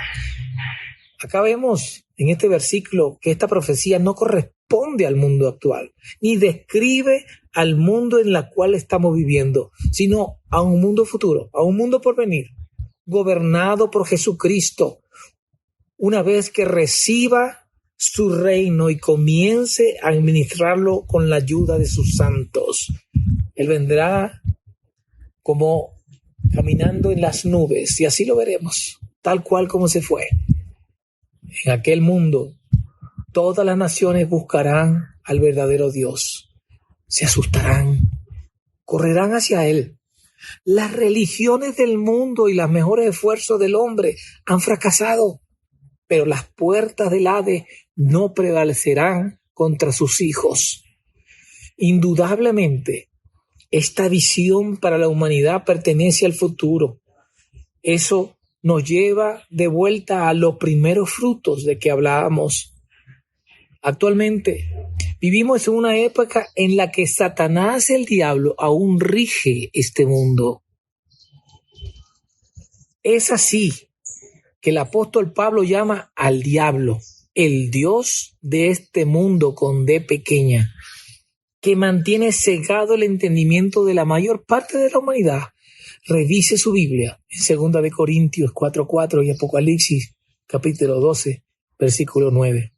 [SPEAKER 7] Acá vemos en este versículo que esta profecía no corresponde al mundo actual, ni describe al mundo en el cual estamos viviendo, sino a un mundo futuro, a un mundo por venir, gobernado por Jesucristo, una vez que reciba su reino y comience a administrarlo con la ayuda de sus santos. Él vendrá como caminando en las nubes, y así lo veremos, tal cual como se fue. En aquel mundo, todas las naciones buscarán al verdadero Dios, se asustarán, correrán hacia Él. Las religiones del mundo y los mejores esfuerzos del hombre han fracasado, pero las puertas del Hades no prevalecerán contra sus hijos. Indudablemente, esta visión para la humanidad pertenece al futuro. Eso nos lleva de vuelta a los primeros frutos de que hablábamos. Actualmente vivimos en una época en la que Satanás, el diablo, aún rige este mundo. Es así que el apóstol Pablo llama al diablo el Dios de este mundo con D pequeña, que mantiene cegado el entendimiento de la mayor parte de la humanidad. Revise su Biblia en 2 de Corintios 4:4 y Apocalipsis capítulo 12, versículo 9.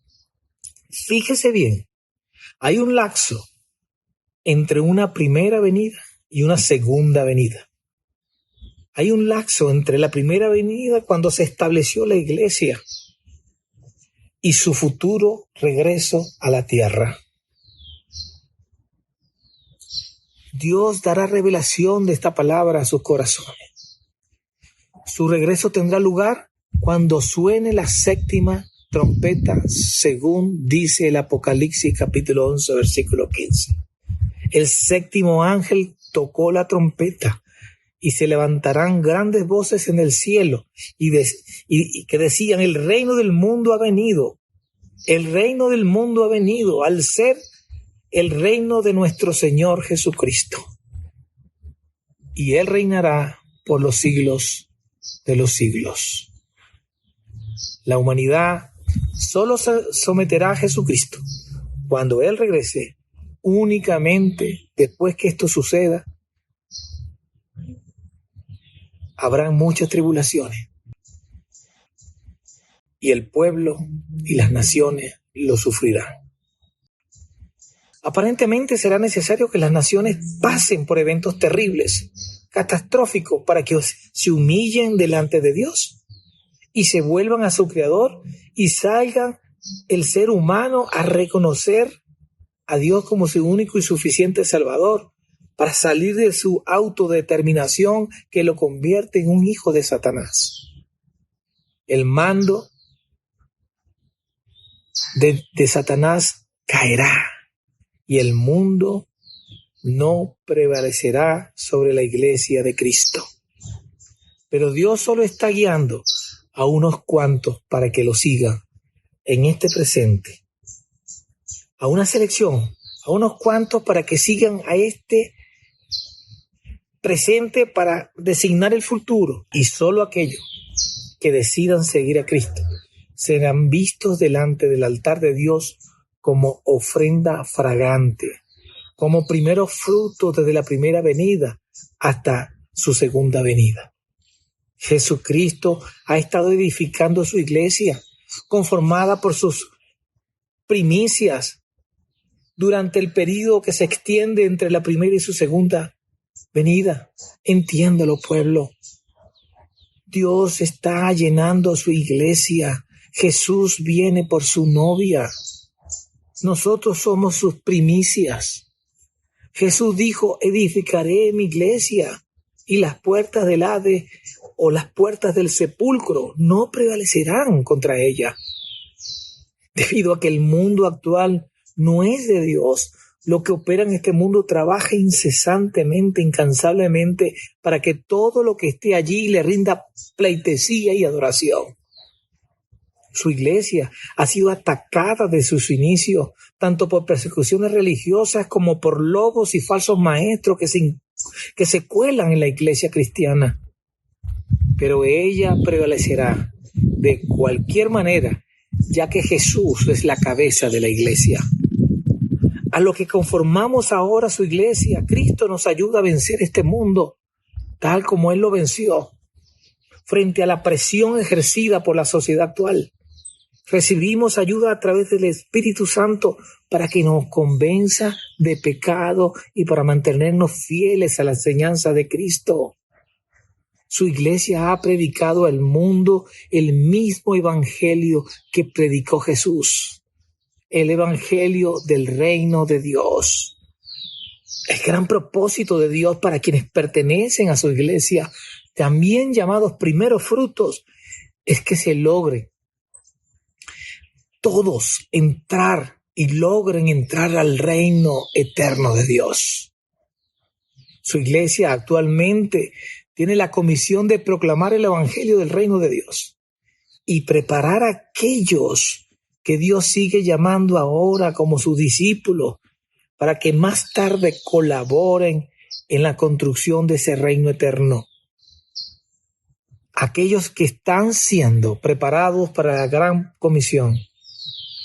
[SPEAKER 7] Fíjese bien, hay un lapso entre una primera venida y una segunda venida. Hay un lapso entre la primera venida, cuando se estableció la iglesia, y su futuro regreso a la tierra. Dios dará revelación de esta palabra a sus corazones. Su regreso tendrá lugar cuando suene la séptima trompeta, según dice el Apocalipsis capítulo 11, versículo 15. El séptimo ángel tocó la trompeta, y se levantarán grandes voces en el cielo, y que decían: el reino del mundo ha venido. El reino del mundo ha venido al ser el reino de nuestro Señor Jesucristo. Y Él reinará por los siglos de los siglos. La humanidad solo se someterá a Jesucristo cuando Él regrese. Únicamente después que esto suceda, habrán muchas tribulaciones, y el pueblo y las naciones lo sufrirán. Aparentemente será necesario que las naciones pasen por eventos terribles, catastróficos, para que se humillen delante de Dios y se vuelvan a su Creador, y salgan el ser humano a reconocer a Dios como su único y suficiente Salvador, para salir de su autodeterminación que lo convierte en un hijo de Satanás. El mando de Satanás caerá, y el mundo no prevalecerá sobre la iglesia de Cristo. Pero Dios solo está guiando a unos cuantos para que lo sigan en este presente. A una selección, a unos cuantos para que sigan a este presente para designar el futuro, y solo aquellos que decidan seguir a Cristo serán vistos delante del altar de Dios como ofrenda fragante, como primeros frutos desde la primera venida hasta su segunda venida. Jesucristo ha estado edificando su iglesia, conformada por sus primicias, durante el período que se extiende entre la primera y su segunda venida. Entiéndelo, pueblo. Dios está llenando su iglesia. Jesús viene por su novia. Nosotros somos sus primicias. Jesús dijo: edificaré mi iglesia, y las puertas del Hades o las puertas del sepulcro no prevalecerán contra ella. Debido a que el mundo actual no es de Dios, lo que opera en este mundo trabaja incesantemente, incansablemente, para que todo lo que esté allí le rinda pleitesía y adoración. Su iglesia ha sido atacada desde sus inicios, tanto por persecuciones religiosas como por lobos y falsos maestros que se cuelan en la iglesia cristiana. Pero ella prevalecerá de cualquier manera, ya que Jesús es la cabeza de la iglesia. A lo que conformamos ahora su iglesia, Cristo nos ayuda a vencer este mundo, tal como Él lo venció, frente a la presión ejercida por la sociedad actual. Recibimos ayuda a través del Espíritu Santo para que nos convenza de pecado y para mantenernos fieles a la enseñanza de Cristo. Su iglesia ha predicado al mundo el mismo evangelio que predicó Jesús, el evangelio del reino de Dios. El gran propósito de Dios para quienes pertenecen a su iglesia, también llamados primeros frutos, es que se logre todos entrar y logren entrar al reino eterno de Dios. Su iglesia actualmente tiene la comisión de proclamar el evangelio del reino de Dios y preparar a aquellos que Dios sigue llamando ahora como sus discípulos para que más tarde colaboren en la construcción de ese reino eterno. Aquellos que están siendo preparados para la gran comisión,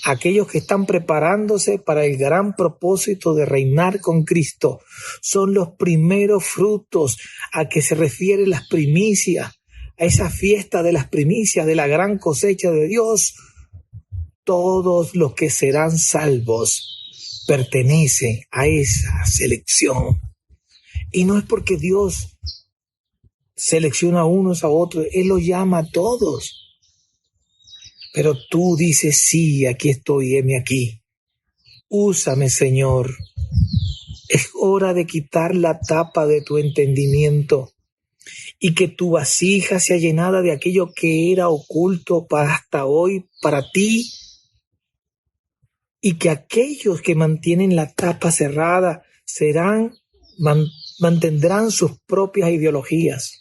[SPEAKER 7] aquellos que están preparándose para el gran propósito de reinar con Cristo, son los primeros frutos a que se refieren las primicias, a esa fiesta de las primicias de la gran cosecha de Dios. Todos los que serán salvos pertenecen a esa selección. Y no es porque Dios selecciona a unos a otros, Él los llama a todos. Pero tú dices, sí, aquí estoy, heme aquí. Úsame, Señor. Es hora de quitar la tapa de tu entendimiento y que tu vasija sea llenada de aquello que era oculto hasta hoy para ti, y que aquellos que mantienen la tapa cerrada mantendrán sus propias ideologías.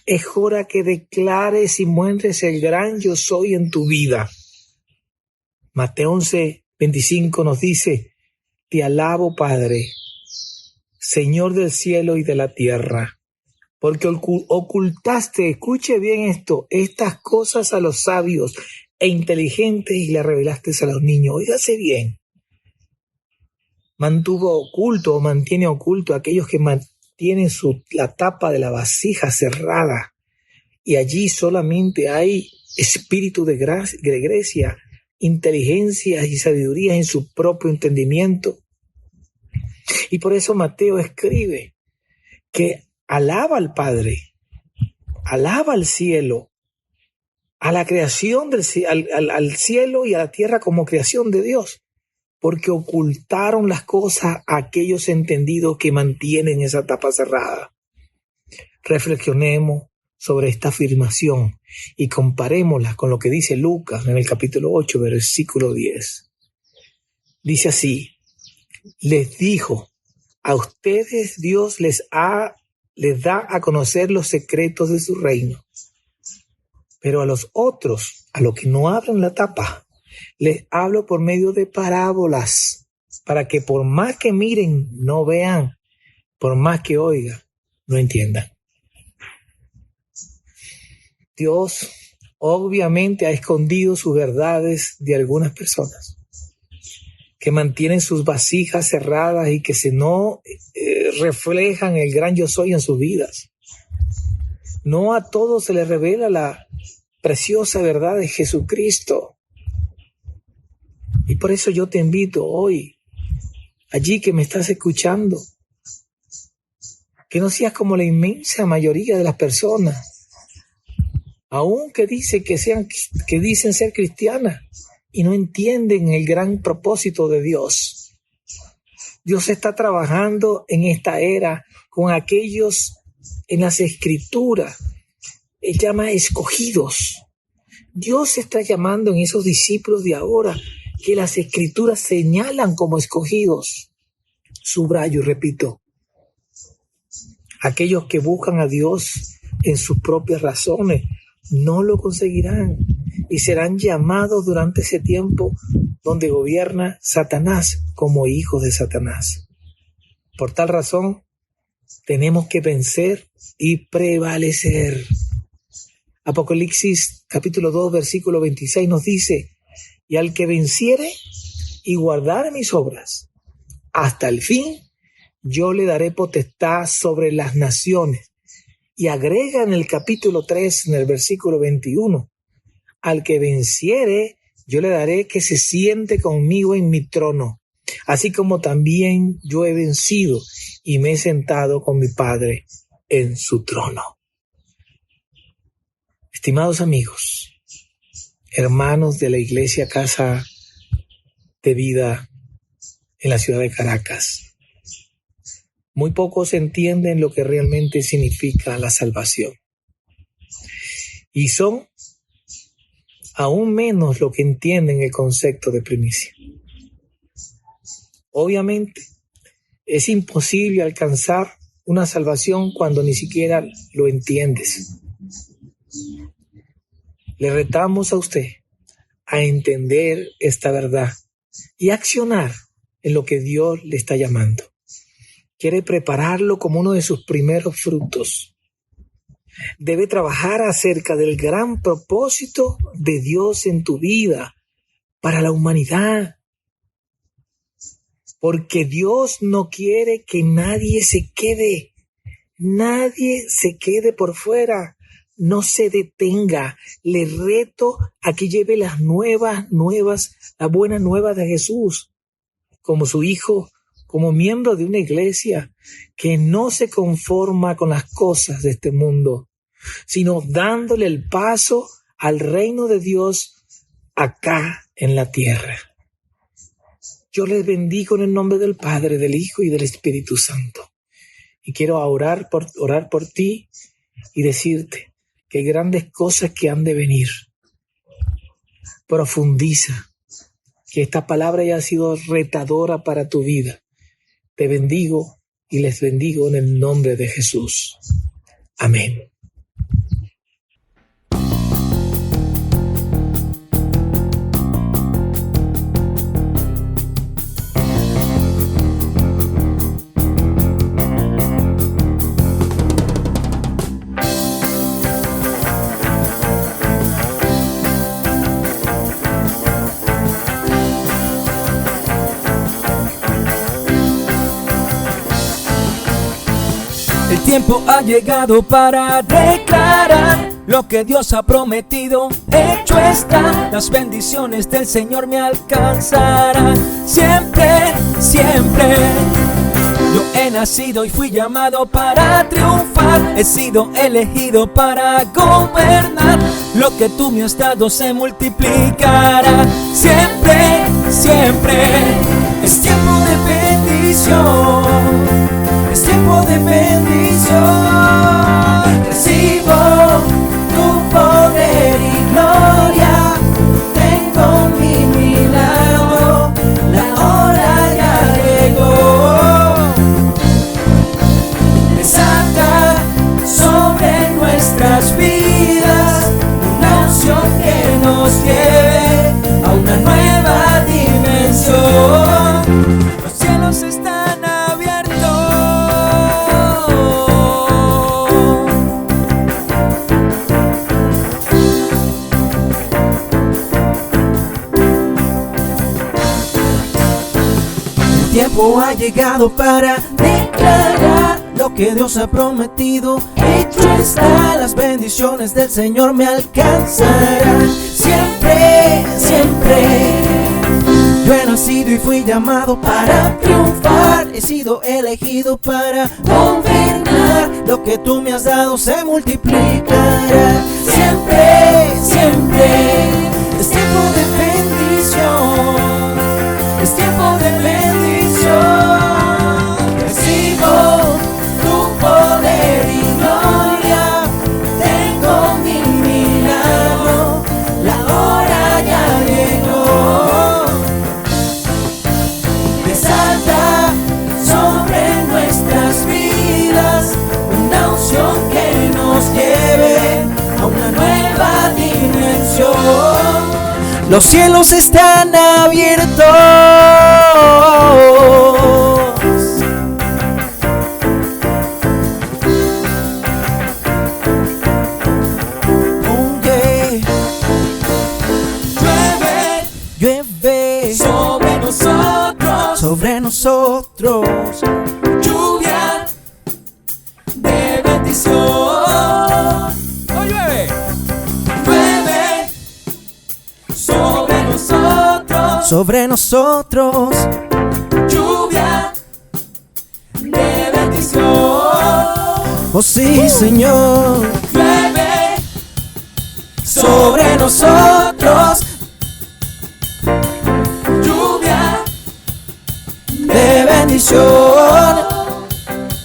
[SPEAKER 7] Es hora que declares y muestres el gran yo soy en tu vida. Mateo 11:25 nos dice: te alabo, Padre, Señor del cielo y de la tierra, porque ocultaste, escuche bien esto, estas cosas a los sabios e inteligentes y las revelaste a los niños. Óigase bien. Mantuvo oculto o mantiene oculto a aquellos que tienen la tapa de la vasija cerrada, y allí solamente hay espíritu de gracia, inteligencia y sabiduría en su propio entendimiento. Y por eso Mateo escribe que alaba al Padre, alaba al cielo, a la creación al cielo y a la tierra como creación de Dios, porque ocultaron las cosas a aquellos entendidos que mantienen esa tapa cerrada. Reflexionemos sobre esta afirmación y comparémosla con lo que dice Lucas en el capítulo 8, versículo 10. Dice así: les dijo, a ustedes Dios les da a conocer los secretos de su reino, pero a los otros, a los que no abren la tapa, les hablo por medio de parábolas, para que por más que miren, no vean, por más que oigan, no entiendan. Dios obviamente ha escondido sus verdades de algunas personas que mantienen sus vasijas cerradas y que no reflejan el gran yo soy en sus vidas. No a todos se les revela la preciosa verdad de Jesucristo. Y por eso yo te invito hoy, allí que me estás escuchando, que no seas como la inmensa mayoría de las personas, aun que dicen ser cristianas y no entienden el gran propósito de Dios. Dios está trabajando en esta era con aquellos en las Escrituras. Él llama escogidos. Dios está llamando en esos discípulos de ahora que las Escrituras señalan como escogidos. subrayo y repito, aquellos que buscan a Dios en sus propias razones no lo conseguirán y serán llamados durante ese tiempo donde gobierna Satanás como hijos de Satanás. Por tal razón, tenemos que vencer y prevalecer. Apocalipsis capítulo 2, versículo 26 nos dice: y al que venciere y guardare mis obras hasta el fin, yo le daré potestad sobre las naciones. Y agrega en el capítulo 3, en el versículo 21, al que venciere, yo le daré que se siente conmigo en mi trono, así como también yo he vencido y me he sentado con mi Padre en su trono. Estimados amigos, hermanos de la Iglesia Casa de Vida en la ciudad de Caracas, muy pocos entienden lo que realmente significa la salvación. Y son aún menos lo que entienden el concepto de primicia. Obviamente, es imposible alcanzar una salvación cuando ni siquiera lo entiendes. Le retamos a usted a entender esta verdad y accionar en lo que Dios le está llamando. Quiere prepararlo como uno de sus primeros frutos. Debe trabajar acerca del gran propósito de Dios en tu vida, para la humanidad. Porque Dios no quiere que nadie se quede por fuera. No se detenga. Le reto a que lleve las la buena nueva de Jesús, como su hijo, como miembro de una iglesia que no se conforma con las cosas de este mundo, sino dándole el paso al reino de Dios acá en la tierra. Yo les bendigo en el nombre del Padre, del Hijo y del Espíritu Santo. Y quiero orar por ti y decirte que hay grandes cosas que han de venir. Profundiza, que esta palabra haya sido retadora para tu vida. Te bendigo y les bendigo en el nombre de Jesús. Amén.
[SPEAKER 2] El tiempo ha llegado para declarar lo que Dios ha prometido. Hecho está, las bendiciones del Señor me alcanzarán. Siempre, siempre. Yo he nacido y fui llamado para triunfar. He sido elegido para gobernar. Lo que tú me has dado se multiplicará. Siempre, siempre. Es tiempo de bendición. Es tiempo de bendición. Recibo tu poder y gloria. Tengo mi milagro. La hora ya llegó. Desata sobre nuestras vidas una unción que nos lleve a una nueva dimensión. Los cielos están abiertos. El tiempo ha llegado para declarar lo que Dios ha prometido. Hecho está, las bendiciones del Señor me alcanzarán. Siempre, siempre. Yo he nacido y fui llamado para triunfar. He sido elegido para gobernar. Lo que tú me has dado se multiplicará. Siempre, siempre. Es tiempo de bendición. Es tiempo de bendición. Recibo tu poder y gloria. Tengo mi milagro. La hora ya llegó. Desata bendición. Los cielos están abiertos. Llueve
[SPEAKER 3] sobre
[SPEAKER 2] nosotros,
[SPEAKER 3] lluvia de bendición.
[SPEAKER 2] Oh, llueve
[SPEAKER 3] sobre nosotros, lluvia de bendición.
[SPEAKER 2] oh sí, Señor.
[SPEAKER 3] Llueve sobre nosotros, lluvia
[SPEAKER 2] De bendición.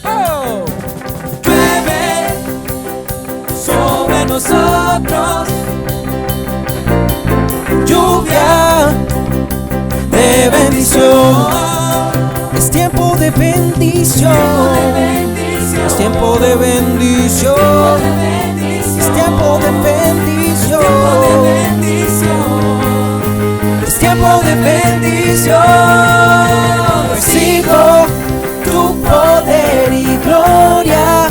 [SPEAKER 3] oh. Llueve sobre nosotros,
[SPEAKER 2] Lluvia de bendición. Es tiempo de bendición. Es tiempo de bendición. Es tiempo de bendición. Es tiempo de bendición. Recibo tu poder y gloria.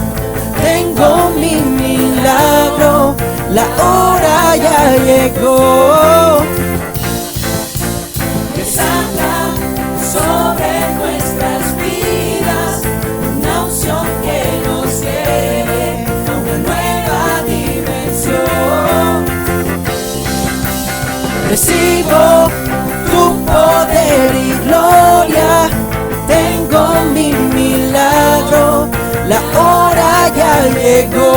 [SPEAKER 2] Tengo mi milagro. La hora ya llegó.
[SPEAKER 3] Desata sobre nuestras vidas una unción que nos lleve a una nueva dimensión.
[SPEAKER 2] Recibo tu poder y gloria. Tengo mi milagro. La hora ya llegó.